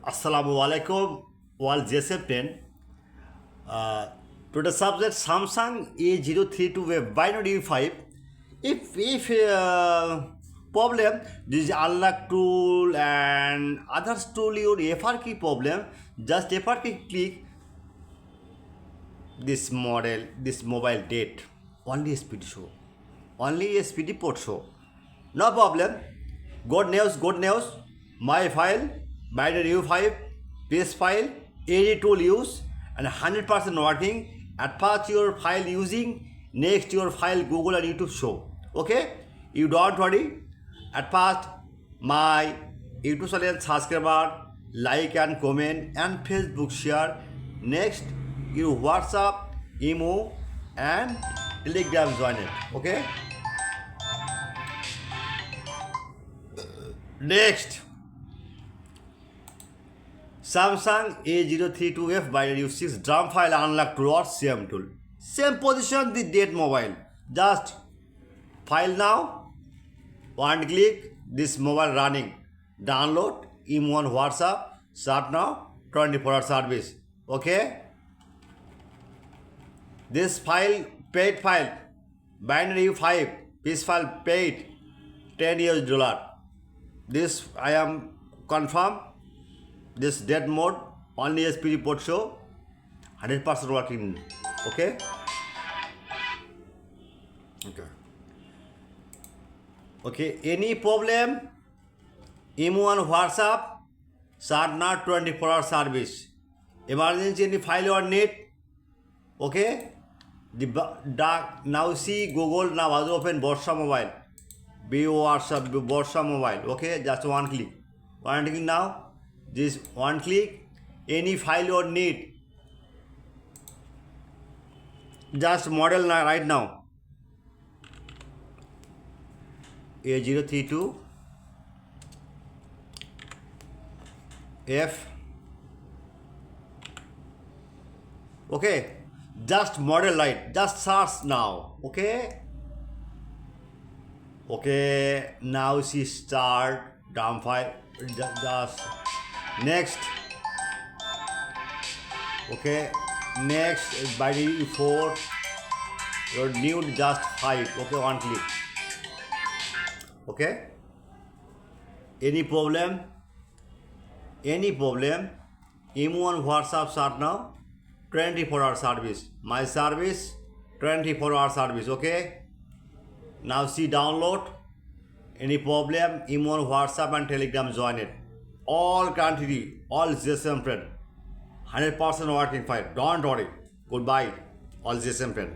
Assalamu alaikum, all JSF10. To the subject Samsung A032F binary 5. If problem, this unlock tool and others tool your FR key problem, just FR key click this model, this mobile date. Only SPD show. Only SPD port show. No problem. Good news. My file, binary U5, base file, any tool use and 100% working. At first your file using, next your file Google and YouTube show. Okay? You don't worry. At first my YouTube channel subscriber, like and comment and Facebook share. Next your WhatsApp, email and Telegram join it. Okay? Next, Samsung A032F binary U6 drum file unlock tool or CM2. Same position the date mobile. Just file now, one click, this mobile running. Download, M1 WhatsApp, start now, 24-hour service. Okay? This file, paid file, binary U5, piece file paid, $10. This I am confirm. This dead mode only SPD port show 100% working. Okay. Any problem? M1 WhatsApp start not 24-hour service. Emergency any file or need. Okay. The dark now see Google now has open Borsha Mobile. Borsha Mobile. Okay, just one click. One click now. This one click. Any file you need. Just model right now. A032F. Okay. Just model right. Just search now. Okay. Okay, now she start down file. Just next. Okay, next by 4. Your new just 5. Okay, one click. Okay. Any problem? M1 WhatsApp start now. 24-hour service. My service 24-hour service. Okay. Now see download. Any problem, M1 WhatsApp and Telegram join it. All country, all GSM friend. 100% working fine. Don't worry. Goodbye. All GSM friend.